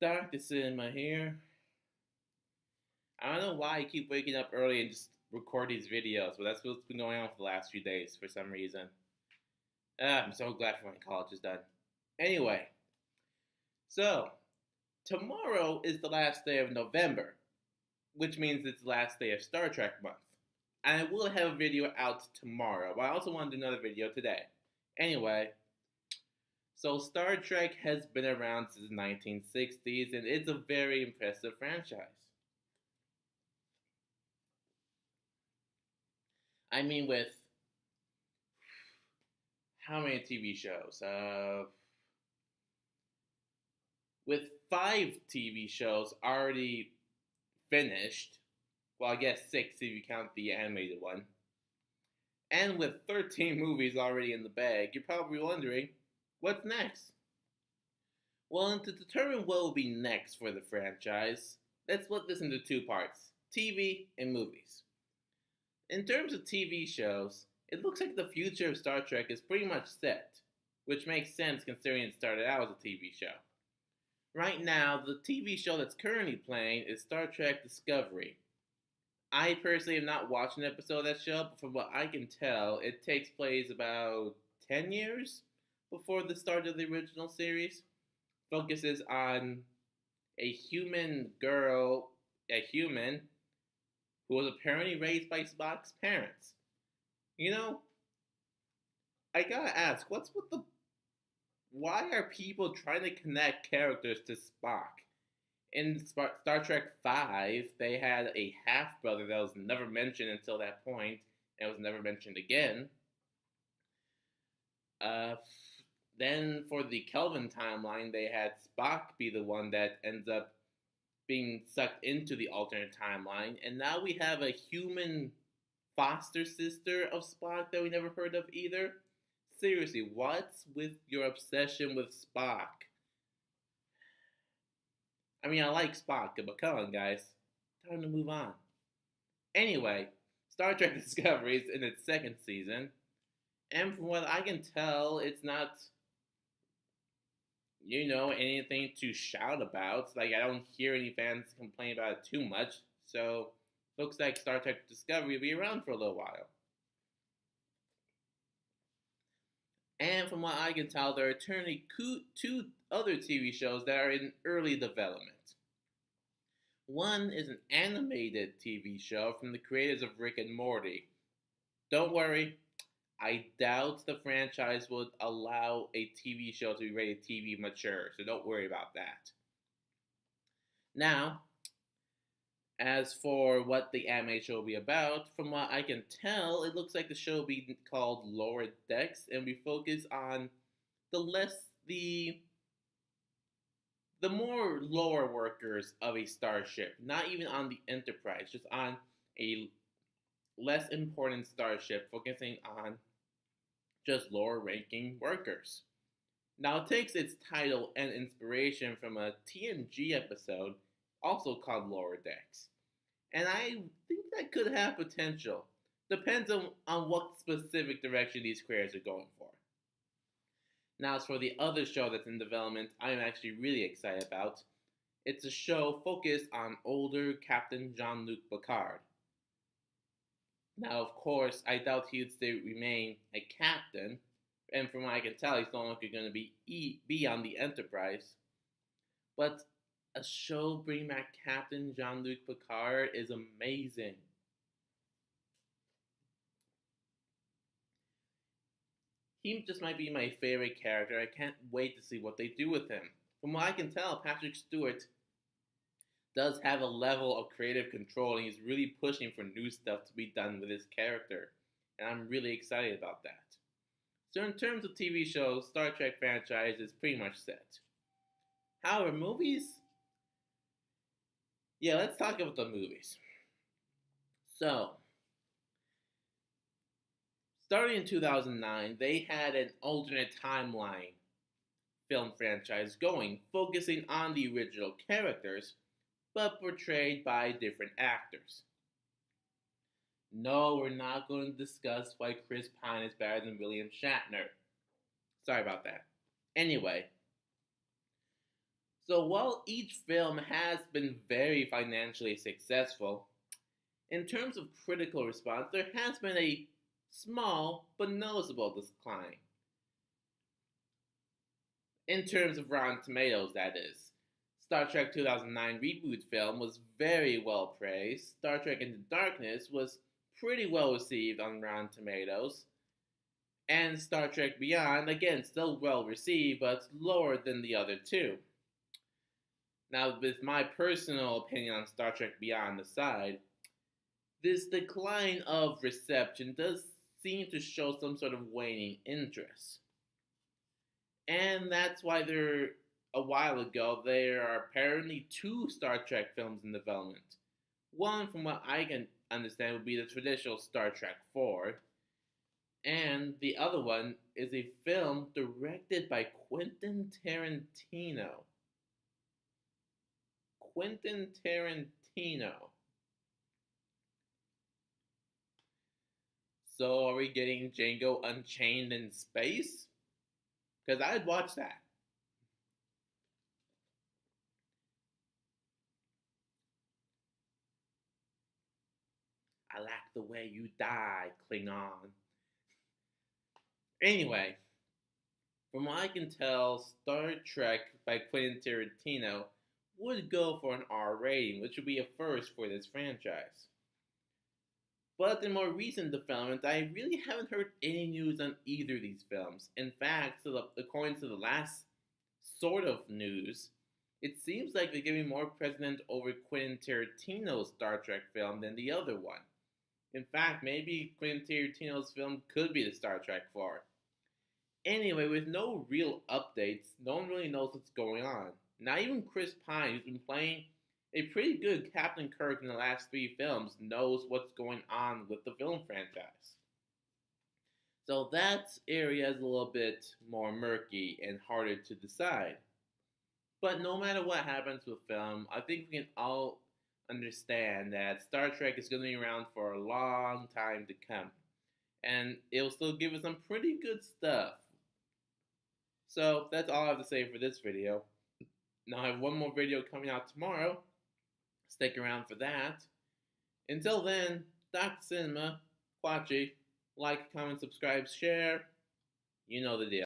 Dark the cinema here. I don't know why I keep waking up early and just record these videos, but that's what's been going on for the last few days for some reason. I'm so glad for my college is done. Anyway, so tomorrow is the last day of November, which means it's the last day of Star Trek month. And I will have a video out tomorrow, but I also want to do another video today. Anyway, so Star Trek has been around since the 1960s, and it's a very impressive franchise. I mean, with how many TV shows? With 5 TV shows already finished, well, I guess 6 if you count the animated one, and with 13 movies already in the bag, you're probably wondering, what's next? Well, and to determine what will be next for the franchise, let's split this into 2 parts: TV and movies. In terms of TV shows, it looks like the future of Star Trek is pretty much set, which makes sense considering it started out as a TV show. Right now, the TV show that's currently playing is Star Trek Discovery. I personally have not watched an episode of that show, but from what I can tell, it takes place about 10 years before the start of the original series. Focuses on a human girl, a human who was apparently raised by Spock's parents. You know, I gotta ask, what's with the. Why are people trying to connect characters to Spock? In Star Trek V, they had a half brother that was never mentioned until that point, and was never mentioned again. Uh, then for the Kelvin timeline, they had Spock be the one that ends up being sucked into the alternate timeline, and now we have a human foster sister of Spock that we never heard of either. Seriously, what's with your obsession with Spock? I mean, I like Spock, but come on, guys. Time to move on. Anyway, Star Trek Discovery is in its 2nd season, and from what I can tell, it's not, anything to shout about. Like, I don't hear any fans complain about it too much, so looks like Star Trek Discovery will be around for a little while. And from what I can tell, there are currently 2 other TV shows that are in early development. One is an animated TV show from the creators of Rick and Morty. Don't worry, I doubt the franchise would allow a TV show to be rated TV mature, so don't worry about that. Now, as for what the anime show will be about, from what I can tell, it looks like the show will be called Lower Decks, and we focus on the more lower workers of a starship, not even on the Enterprise, just on a less important starship, focusing on just lower ranking workers. Now, it takes its title and inspiration from a TNG episode, also called Lower Decks. And I think that could have potential. Depends on what specific direction these creators are going for. Now, as for the other show that's in development, I'm actually really excited about. It's a show focused on older Captain Jean-Luc Picard. Now, of course, I doubt he would still remain a captain, and from what I can tell, he's no longer going to be on the Enterprise. But a show bringing back Captain Jean-Luc Picard is amazing. He just might be my favorite character. I can't wait to see what they do with him. From what I can tell, Patrick Stewart does have a level of creative control, and he's really pushing for new stuff to be done with his character. And I'm really excited about that. So in terms of TV shows, Star Trek franchise is pretty much set. However, movies? Yeah, let's talk about the movies. So, starting in 2009, they had an alternate timeline film franchise going, focusing on the original characters, but portrayed by different actors. No, we're not going to discuss why Chris Pine is better than William Shatner. Sorry about that. Anyway, So while each film has been very financially successful, in terms of critical response, there has been a small but noticeable decline. In terms of Rotten Tomatoes, that is. Star Trek 2009 reboot film was very well praised. Star Trek Into Darkness was pretty well received on Rotten Tomatoes. And Star Trek Beyond, again, still well received, but lower than the other two. Now, with my personal opinion on Star Trek Beyond aside, this decline of reception does seem to show some sort of waning interest. And that's why a while ago there are apparently two Star Trek films in development. One, from what I can understand, would be the traditional Star Trek 4, and the other one is a film directed by Quentin Tarantino. Quentin Tarantino. So are we getting Django Unchained in space? Because I'd watch that. I like the way you die, Klingon. Anyway, from what I can tell, Star Trek by Quentin Tarantino would go for an R rating, which would be a first for this franchise. But in more recent developments, I really haven't heard any news on either of these films. In fact, according to the last sort of news, it seems like they're giving more precedence over Quentin Tarantino's Star Trek film than the other one. In fact, maybe Quentin Tarantino's film could be the Star Trek 4. Anyway, with no real updates, no one really knows what's going on. Not even Chris Pine, who's been playing a pretty good Captain Kirk in the last three films, knows what's going on with the film franchise. So that area is a little bit more murky and harder to decide. But no matter what happens with film, I think we can all understand that Star Trek is going to be around for a long time to come. And it'll still give us some pretty good stuff. So that's all I have to say for this video. Now I have one more video coming out tomorrow. Stick around for that. Until then, Dr. Cinema, Quachi, like, comment, subscribe, share. You know the deal.